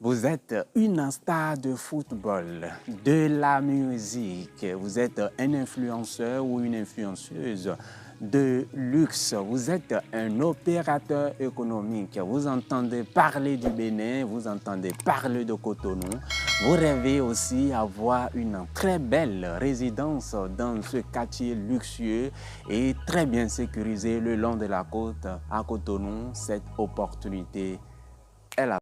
Vous êtes une star de football, de la musique, vous êtes un influenceur ou une influenceuse de luxe, vous êtes un opérateur économique, vous entendez parler du Bénin, vous entendez parler de Cotonou, vous rêvez aussi avoir une très belle résidence dans ce quartier luxueux et très bien sécurisé le long de la côte à Cotonou. Cette opportunité est là.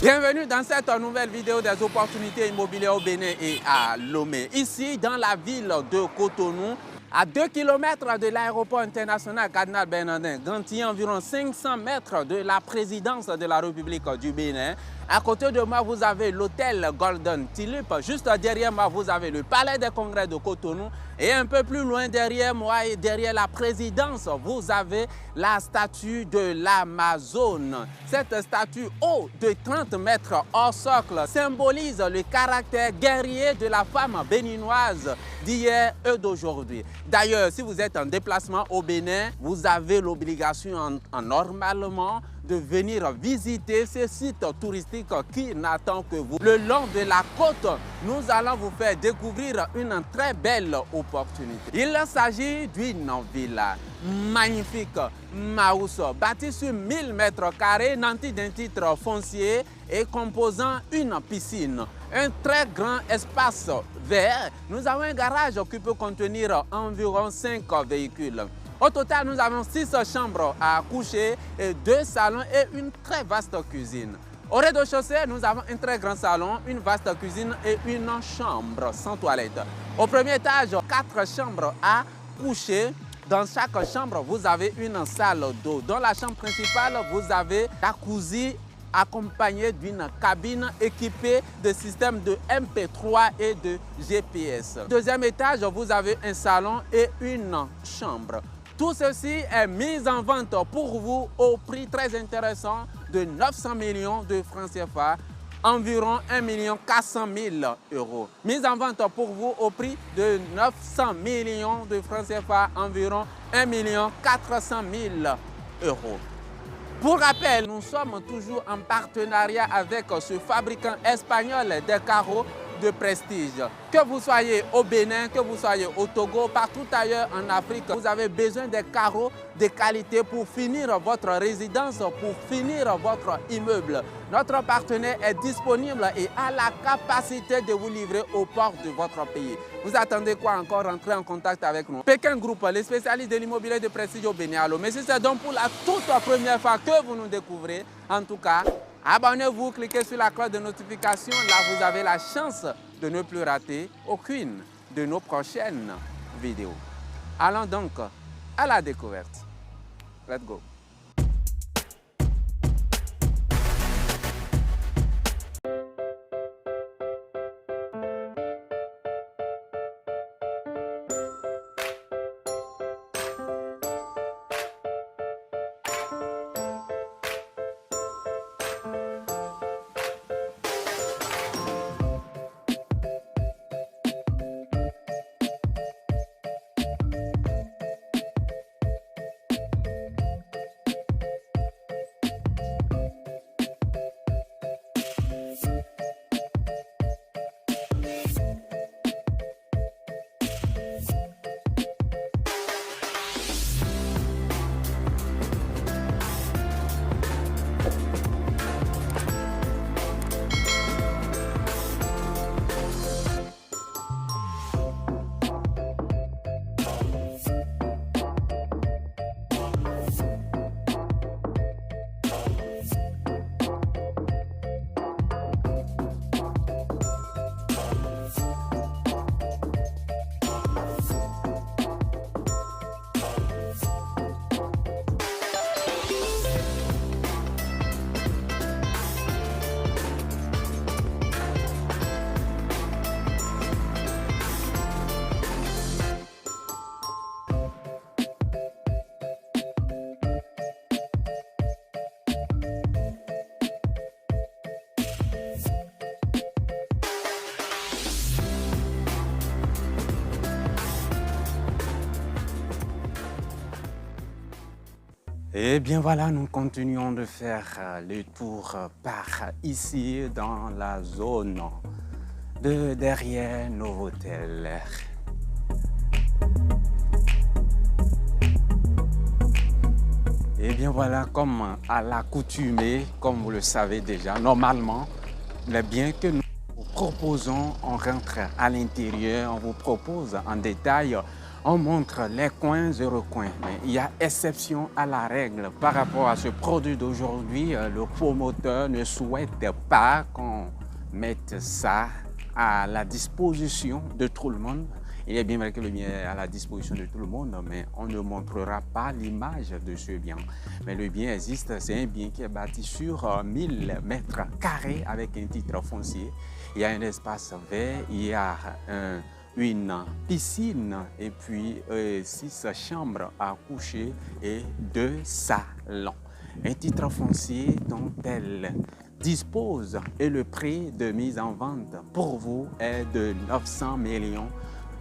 Bienvenue dans cette nouvelle vidéo des opportunités immobilières au Bénin et à Lomé. Ici, dans la ville de Cotonou, à 2 km de l'aéroport international Cardinal Bernardin, Gantier, environ 500 mètres de la présidence de la République du Bénin. À côté de moi, vous avez l'hôtel Golden Tulip. Juste derrière moi, vous avez le palais des congrès de Cotonou. Et un peu plus loin derrière moi et derrière la présidence, vous avez la statue de l'Amazone. Cette statue haute de 30 mètres hors socle symbolise le caractère guerrier de la femme béninoise d'hier et d'aujourd'hui. D'ailleurs, si vous êtes en déplacement au Bénin, vous avez l'obligation normalement de venir visiter ces sites touristiques qui n'attendent que vous. Le long de la côte, nous allons vous faire découvrir une très belle opportunité. Il s'agit d'une villa magnifique, Maus, bâtie sur 1000 mètres carrés, nantie d'un titre foncier et composant une piscine. Un très grand espace vert. Nous avons un garage qui peut contenir environ 5 véhicules. Au total, nous avons 6 chambres à coucher, et 2 salons et une très vaste cuisine. Au rez-de-chaussée, nous avons un très grand salon, une vaste cuisine et une chambre sans toilette. Au premier étage, 4 chambres à coucher. Dans chaque chambre, vous avez une salle d'eau. Dans la chambre principale, vous avez la cuisine accompagnée d'une cabine équipée de systèmes de MP3 et de GPS. Au deuxième étage, vous avez un salon et une chambre. Tout ceci est mis en vente pour vous au prix très intéressant de 900 millions de francs CFA, environ 1 400 000 euros. Mise en vente pour vous au prix de 900 millions de francs CFA, environ 1 400 000 euros. Pour rappel, nous sommes toujours en partenariat avec ce fabricant espagnol des carreaux de prestige. Que vous soyez au Bénin, que vous soyez au Togo, partout ailleurs en Afrique, vous avez besoin des carreaux de qualité pour finir votre résidence, pour finir votre immeuble. Notre partenaire est disponible et a la capacité de vous livrer aux portes de votre pays. Vous attendez quoi encore? Rentrez en contact avec nous. Pékin Group, les spécialistes de l'immobilier de prestige au Bénin. Mais si c'est donc pour la toute première fois que vous nous découvrez, en tout cas, abonnez-vous, cliquez sur la cloche de notification. Là, vous avez la chance de ne plus rater aucune de nos prochaines vidéos. Allons donc à la découverte. Let's go. Et bien voilà, nous continuons de faire le tour par ici dans la zone de derrière Novotel. Et bien voilà, comme à l'accoutumée, comme vous le savez déjà, normalement, les biens que nous vous proposons, on rentre à l'intérieur, on vous propose en détail, on montre les coins et recoins. Mais il y a exception à la règle par rapport à ce produit d'aujourd'hui. Le promoteur ne souhaite pas qu'on mette ça à la disposition de tout le monde. Il est bien vrai que le bien est à la disposition de tout le monde, mais on ne montrera pas l'image de ce bien. Mais le bien existe, c'est un bien qui est bâti sur 1000 mètres carrés avec un titre foncier. Il y a un espace vert, il y a une piscine et puis 6 chambres à coucher et 2 salons. Un titre foncier dont elle dispose et le prix de mise en vente pour vous est de 900 millions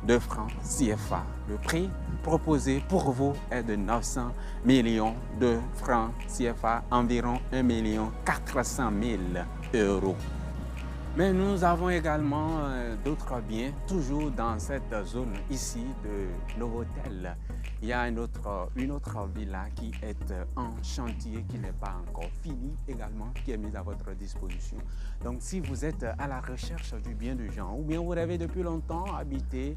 de francs CFA. Le prix proposé pour vous est de 900 millions de francs CFA, environ 1 400 000 euros. Mais nous avons également d'autres biens, toujours dans cette zone ici de Novotel. Il y a une autre villa qui est en chantier, qui n'est pas encore finie également, qui est mise à votre disposition. Donc si vous êtes à la recherche du bien de gens, ou bien vous rêvez depuis longtemps habiter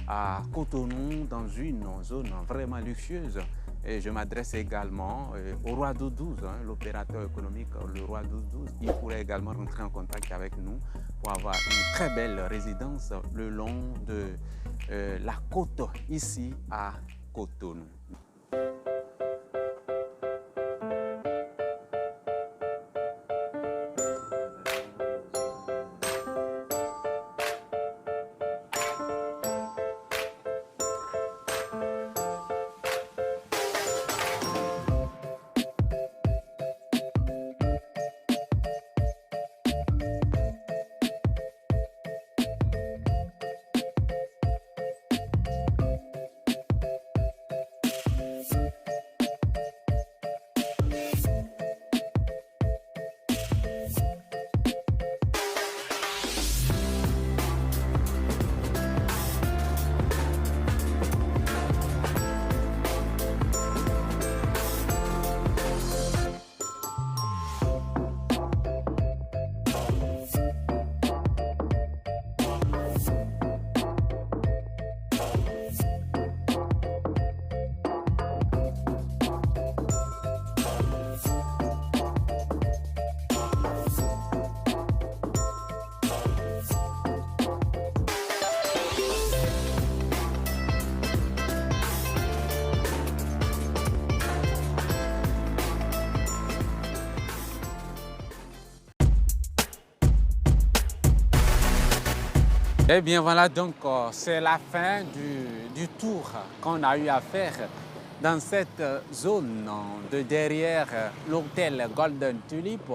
à Cotonou dans une zone vraiment luxueuse, et je m'adresse également au Roi 1212, l'opérateur économique, le Roi 1212. Il pourrait également rentrer en contact avec nous pour avoir une très belle résidence le long de la côte ici à Cotonou. Eh bien voilà, donc c'est la fin du tour qu'on a eu à faire dans cette zone de derrière l'hôtel Golden Tulip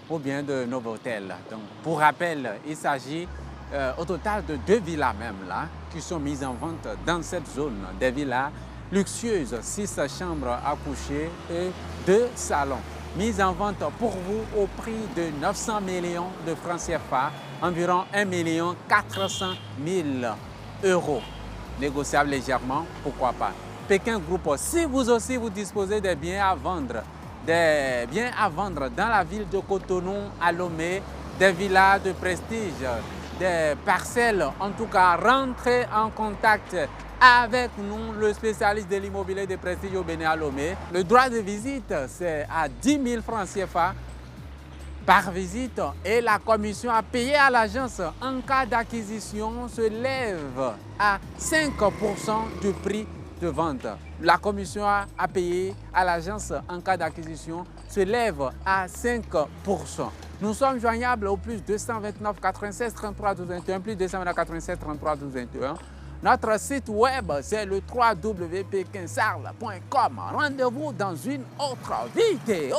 ou bien de Novotel. Donc pour rappel, il s'agit au total de 2 villas même là qui sont mises en vente dans cette zone, des villas luxueuses, 6 chambres à coucher et 2 salons. Mise en vente pour vous au prix de 900 millions de francs CFA, environ 1 400 000 euros. Négociable légèrement, pourquoi pas. Pékin Group, si vous aussi vous disposez des biens à vendre dans la ville de Cotonou, à Lomé, des villas de prestige, des parcelles, en tout cas, rentrez en contact avec nous, le spécialiste de l'immobilier de prestige au Bénin à Lomé. Le droit de visite, c'est à 10 000 francs CFA par visite et la commission à payer à l'agence en cas d'acquisition se lève à 5% du prix de vente. La commission à payer à l'agence en cas d'acquisition se lève à 5%. Nous sommes joignables au plus 229 96 33 12 21, plus 229 87 33 12 21. Notre site web, c'est le www.pekinsarl.com. Rendez-vous dans une autre vidéo.